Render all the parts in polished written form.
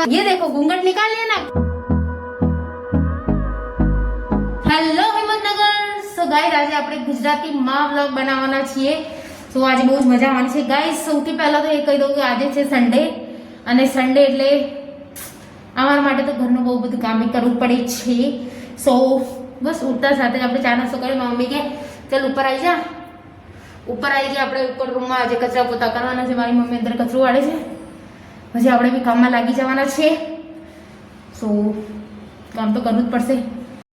ये देखो घूंघट निकाल लिया ना। હેલો હિંમતનગર। સો ગાઈસ આજે આપણે ગુજરાતી માં વ્લોગ બનાવવાના છીએ। સો આજે બહુ જ મજા આવવાની છે ગાઈસ। સૌથી પહેલા તો એ કહી દઉં કે આજે છે સન્ડે અને સન્ડે એટલે અમારા માટે તો ઘરનું બહુ બધું કામ કરવું પડે છે। સો બસ ઉઠતા સાથે આપણે ચા નાસ્તો કર્યો। મમ્મી કે ચાલ ઉપર આવી જા। ઉપર આવી ગયા આપણે ઉપર રૂમમાં આજે કચરા પોતા કરવાના છે। મારી મમ્મી અંદર કચરો વાળે છે, પછી આપણે બી કામમાં લાગી જવાના છે। સો કામ તો કરવું જ પડશે।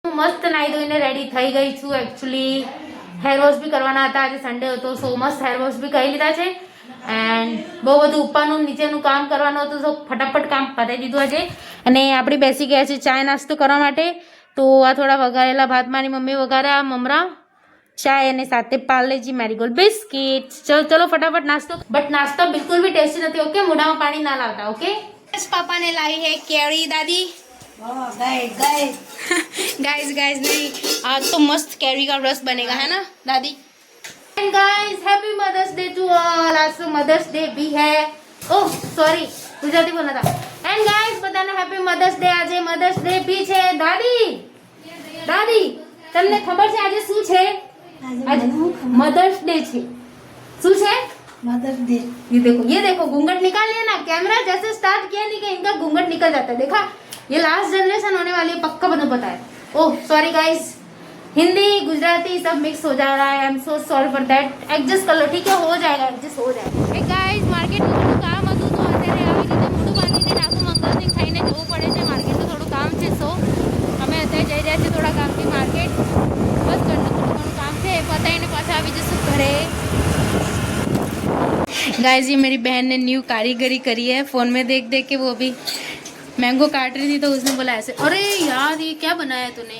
હું મસ્ત નાહી ધોઈને રેડી થઈ ગઈ છું। એકચ્યુઅલી હેર વોશ બી કરવાના હતા, આજે સન્ડે હતો। સો મસ્ત હેર વોશ બી કરી લીધા છે એન્ડ બહુ બધું ઉપરનું નીચેનું કામ કરવાનું હતું, તો ફટાફટ કામ પતાવી દીધું આજે। અને આપણે બેસી ગયા છે ચા નાસ્તો કરવા માટે। તો આ થોડા વઘારેલા ભાત મારી મમ્મી વઘાર્યા, મમરા ચાય અને સાથે પાર્લેજી મેરીગોલ્ડ બિસ્કિટ। ચલો ચલો ફટાફટ નાસ્તો। બટ નાસ્તો બિલકુલ भी टेस्टी નથી, ओके? મોઢામાં પાણી ના લાવતા, ओके? पापा ने लाई है केरी दादी। गाइस गाइस नहीं, आज तो मस्त कैरी का रस बनेगा, है ना दादी? And guys happy Mother's Day to all. आज तो मदर्स डे भी है। ओह सॉरी, गुजराती बोलना था। एंड गाइस बताना हैप्पी मदर्स डे। आज मदर्स डे भी है दादी। दादी તમને ખબર છે આજે શું છે? आज मदर्स डे છે। શું છે? Mother's Day. ये देखो घूंघट निकाल लिया ना। कैमरा जैसे स्टार्ट किया नहीं कि इनका घूंघट निकल जाता है। देखा, ये लास्ट जनरेशन होने वाली है, पक्का बनो पता है। Oh sorry guys, Hindi Gujarati सब मिक्स हो जा रहा है। I am so sorry for that. Adjust कर लो, ठीक है? हो जाएगा, एडजस्ट हो जाएगा। ए गाइस मार्केटમાં થોડું કામ હતું, તો અત્યારે આવી રીતે મોઢું બાંધીને ડાકુ મંગલસિંહ ખાઈને જવું પડે છે। માર્કેટમાં થોડું કામ છે, સો અમે અત્યારે જઈ રહ્યા છીએ થોડા કામથી માર્કેટ। બસ ઘરનું થોડું ઘણું કામ છે, પતાવીને પાછા આવી જશું ઘરે। गाइस ये मेरी बहन ने न्यू कारीगरी करी है। फ़ोन में देख देख के वो अभी मैंगो काट रही थी, तो उसने बोला ऐसे। अरे यार ये क्या बनाया तूने?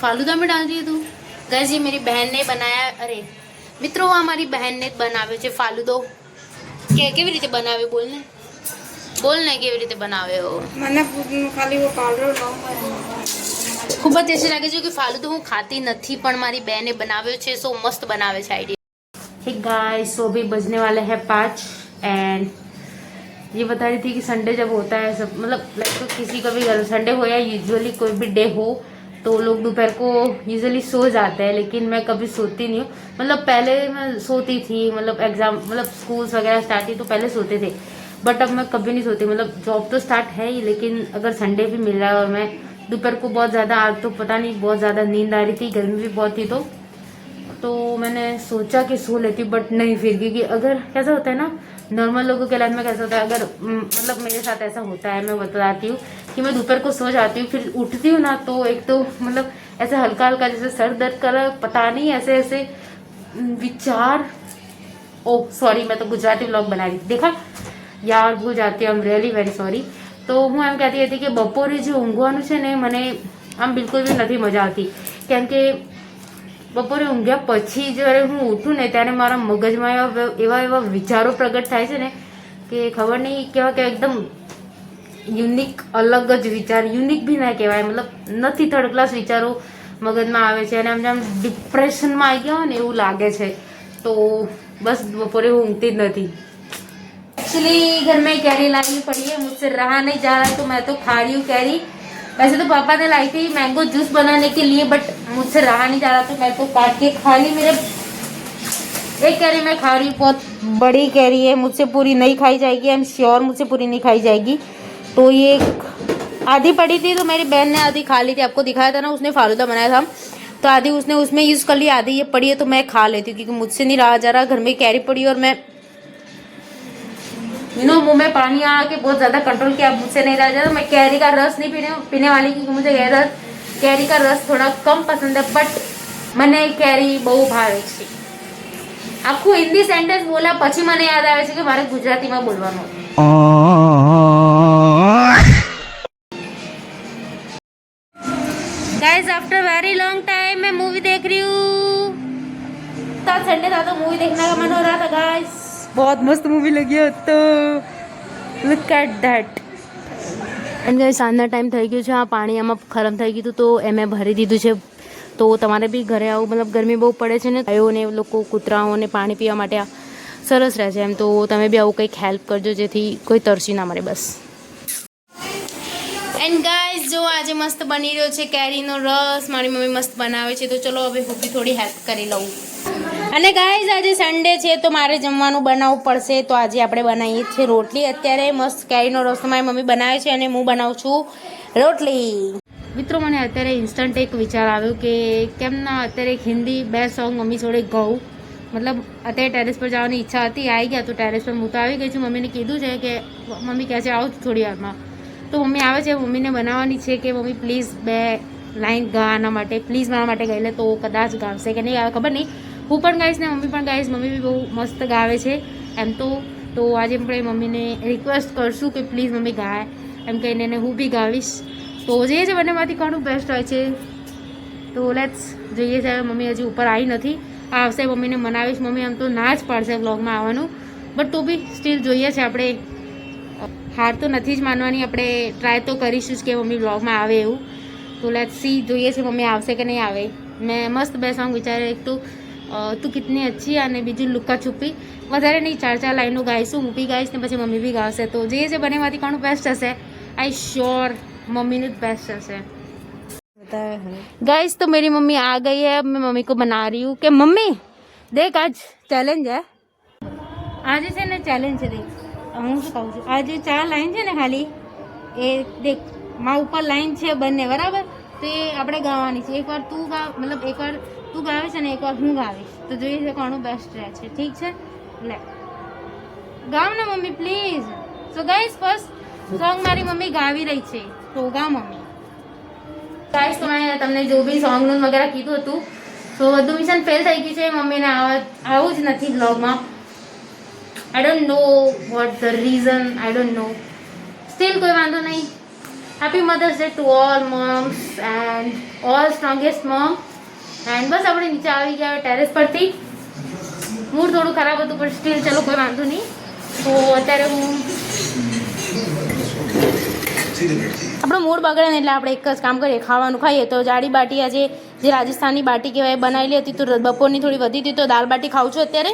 फालूदा में डाल दिए तू। गाइस ये मेरी बहन ने बनाया। अरे मित्रों, हमारी बहन ने बनावे છે ફાલુદો। કેવી રીતે બનાવે? બોલને કેવી રીતે બનાવે હો? મને ખાલી वो પાવડર ખૂબ જ ટેસ્ટી લાગે છે। કે ફાલુદો હું ખાતી નથી, પણ મારી બહેને બનાવ્યો છે। સો મસ્ત બનાવે છે આઈડિયા। ठीक गाइस, सो भी बजने वाले हैं 5 एंड ये बता रही थी कि संडे जब होता है सब, मतलब लाइक तो किसी का भी संडे हो या यूजुअली कोई भी डे हो, तो लोग दोपहर को यूजुअली सो जाते हैं, लेकिन मैं कभी सोती नहीं हूँ। मतलब पहले मैं सोती थी, मतलब एग्ज़ाम, मतलब स्कूल्स वगैरह स्टार्ट थी तो पहले सोते थे, बट अब मैं कभी नहीं सोती। मतलब जॉब तो स्टार्ट है ही, लेकिन अगर संडे भी मिल रहा है और मैं दोपहर को बहुत ज़्यादा, आज तो पता नहीं बहुत ज़्यादा नींद आ रही थी, गर्मी भी बहुत थी, तो मैंने सोचा कि सो लेती हूँ, बट नहीं फिर, क्योंकि अगर कैसा होता है ना, नॉर्मल लोगों के लाइफ में कैसा होता है, अगर मतलब मेरे साथ ऐसा होता है, मैं बताती हूँ कि मैं दोपहर को सो जाती हूँ, फिर उठती हूँ ना, तो एक तो मतलब ऐसे हल्का हल्का जैसे सर दर्द कर, पता नहीं ऐसे ऐसे विचार। ओह सॉरी, मैं तो गुजराती व्लॉग बना रही थी, देखा यार, भूल जाती हूँ। I am really very sorry. तो હું એમ કહેતી હતી કે બપોરે જે ઊંઘવાનું છે ને, મને આમ બિલકુલ બી નથી મજા આવતી, કેમ કે બપોરે ઊંઘ્યા પછી જ્યારે હું ઉઠું ને, ત્યારે મારા મગજમાં એવા વિચારો પ્રગટ થાય છે ને, કે ખબર નહીં કેવા કે એકદમ યુનિક, અલગ જ વિચાર। યુનિક બી ના કહેવાય, મતલબ નથી, થર્ડ ક્લાસ વિચારો મગજમાં આવે છે, અને આમ ડિપ્રેશનમાં આવી ગયા હોય ને એવું લાગે છે। તો બસ બપોરે હું ઊંઘતી જ નથી। एक्चुअली घर में कैरी लानी पड़ी है, मुझसे रहा नहीं जा रहा, तो मैं तो खा रही हूँ कैरी। वैसे तो पापा ने लाई थी मैंगो जूस बनाने के लिए, बट मुझसे रहा नहीं जा रहा, तो मैं तो काट के खा ली। मेरे एक कैरी मैं खा रही हूँ, बहुत बड़ी कैरी है, मुझसे पूरी नहीं खाई जाएगी। आई एम श्योर मुझसे पूरी नहीं खाई जाएगी। तो ये आधी पड़ी थी, तो मेरी बहन ने आधी खा ली थी। आपको दिखाया था ना, उसने फालूदा बनाया था, तो आधी उसने उसमें यूज़ कर ली, आधी ये पड़ी है, तो मैं खा लेती हूँ, क्योंकि मुझसे नहीं रहा जा रहा। घर में कैरी पड़ी और मैं मुंह में पानी आ के बहुत ज़्यादा कंट्रोल किया, मुझसे नहीं रहा जाता। मैं कैरी का रस नहीं पीने वाली, क्योंकि मुझे कैरी का रस थोड़ा कम पसंद है, बट મને કેરી બહુ ભાવે છે। આખું હિન્દી સેન્ટેન્સ બોલ્યા પછી મને યાદ આવે છે કે મારે ગુજરાતીમાં બોલવાનું હતું। Guys after very long time मैं मूवी देख रही हूँ। संडे था तो मूवी देखने का मन हो रहा था गाइस। बहुत मस्त मूवी लगी है, तो look at that. And guys સાંજના ટાઈમ થઈ ગયો છે। આ પાણી આમાં ખરાબ થઈ ગયું હતું, તો એમે ભરી દીધું છે। તો તમારે બી ઘરે આવું, मतलब ગરમી બહુ પડે છે ને, ગાયોને લોકો કૂતરાઓને પાણી પીવા માટે આ સરસ રહે છે એમ। તો તમે બી આવું કંઈક હેલ્પ કરજો, જેથી કોઈ તરસી ના મરે। બસ એન્ડ ગાઈઝ જો આજે મસ્ત બની રહ્યો છે કેરીનો રસ, મારી મમ્મી મસ્ત બનાવે છે, તો ચલો હવે હું બી થોડી હેલ્પ કરી લઉં. અને ગાઈઝ આજે સન્ડે છે તો મારે જમવાનું બનાવવું પડશે, તો આજે આપણે બનાવીએ છીએ રોટલી. અત્યારે મસ્ત કેરીનો રસ મારી મમ્મી બનાવે છે અને હું બનાવું છું રોટલી. મિત્રો મને અત્યારે ઇન્સ્ટન્ટ એક વિચાર આવ્યો કે કેમ ના અત્યારે એક હિન્દી 2 સોંગ મમ્મી જોડે ગાઉં. મતલબ અત્યારે ટેરેસ પર જવાની ઈચ્છા હતી, આવી ગયા તો ટેરેસ પર હું તો આવી ગઈ છું. મમ્મીને કીધું છે કે મમ્મી કહે છે આવું થોડી વારમાં, તો મમ્મી આવે છે. મમ્મીને બનાવવાની છે કે મમ્મી પ્લીઝ 2 લાઈન ગાવાના માટે, પ્લીઝ મારા માટે ગાઈ લે, તો કદાચ ગાવશે કે નહીં આવે ખબર નહીં. હું પણ ગાઈશ ને મમ્મી પણ ગાઈશ. મમ્મી બી બહુ મસ્ત ગાવે છે એમ તો આજે આપણે મમ્મીને રિક્વેસ્ટ કરશું કે પ્લીઝ મમ્મી ગાય એમ કહીને, એને હું બી ગાવીશ. તો જે છે બંનેમાંથી કોનું બેસ્ટ હોય છે તો લેટ્સ જોઈએ છે. મમ્મી હજી ઉપર આવી નથી, આવશે મમ્મીને મનાવીશ. મમ્મી આમ તો ના જ પાડશે વ્લોગમાં આવવાનું, બટ તો બી સ્ટીલ જોઈએ છે. આપણે હાર તો નથી જ માનવાની, આપણે ટ્રાય તો કરીશું જ કે મમ્મી વ્લોગમાં આવે એવું. તો લેટ્સ સી, જોઈએ છે મમ્મી આવશે કે નહીં આવે. મેં મસ્ત 2 સોંગ વિચારે, એક તો તું કિતની અચ્છી અને બીજું લુકા છુપી. વધારે નહીં, 4 લાઈનો ગાઈશું, હું બી ગાઈશ ને પછી મમ્મી બી ગાવશે. તો જે છે બંનેમાંથી કોનું બેસ્ટ હશે, આઈ શ્યોર मम्मी ने बेस्ट हंसे. गाइस तो मेरी मम्मी आ गई है, अब मैं मम्मी को बना रही हूँ कि मम्मी देख आज चैलेंज है. આજે છે ને ચેલેન્જ છે, દેખ હું શું કહું છું, આજે 4 લાઈન છે ને ખાલી એ દેખ માં ઉપર લાઈન છે બંને બરાબર, તો એ આપણે ગાવાની છે. એકવાર તું ગાવ, મતલબ એકવાર તું ગાવીશ અને એકવાર હું ગાવીશ, તો જોઈએ છે કોનું બેસ્ટ રહે છે. ઠીક છે, લે ગાવ ને mummy please. So guys first song મારી મમ્મી ગાવી રહી છે, તો ગાવ મમ્મી. ગાઈસ તો મેં તમને જો બી સોંગનું વગેરે કીધું હતું, તો બધું મિશન ફેલ થઈ ગયું છે. મમ્મીને આવું જ નથી બ્લોગમાં. I don't know what the reason, I don't know. Still કોઈ વાંધો નહીં. Happy mother's day to all moms and all strongest mom. And બસ આપણે નીચે આવી ગયા ટેરેસ પરથી. મૂડ થોડું ખરાબ હતું પણ સ્ટીલ ચલો કોઈ વાંધો નહીં. તો અત્યારે હું આપણો મૂડ બગડે ને એટલે આપણે એક જ કામ કરીએ, ખાવાનું ખાઈએ. તો જાડી બાટી આજે જે રાજસ્થાની બાટી કહેવાય બનાવેલી હતી, તો બપોરની થોડી વધી હતી, તો દાલ બાટી ખાઉં છું અત્યારે.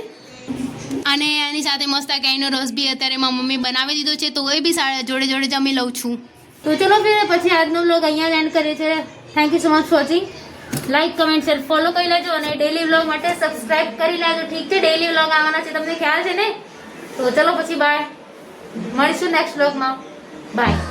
અને એની સાથે મસ્ત કેરીનો રસ બી અત્યારે મારી મમ્મી બનાવી દીધો છે, તો એ બી જોડે જોડે જમી લઉં છું. તો ચલો ફિર પછી આજનો વ્લોગ અહીંયા એન્ડ કરીએ છીએ. Thank you so much for watching. Like comment share follow કરી લેજો અને ડેલી વ્લોગ માટે સબસ્ક્રાઈબ કરી લેજો. ઠીક છે, ડેલી વ્લોગ આવવાના છે, તમને ખ્યાલ છે ને. તો ચલો પછી બાય, મળીશું નેક્સ્ટ વ્લોગમાં. બાય.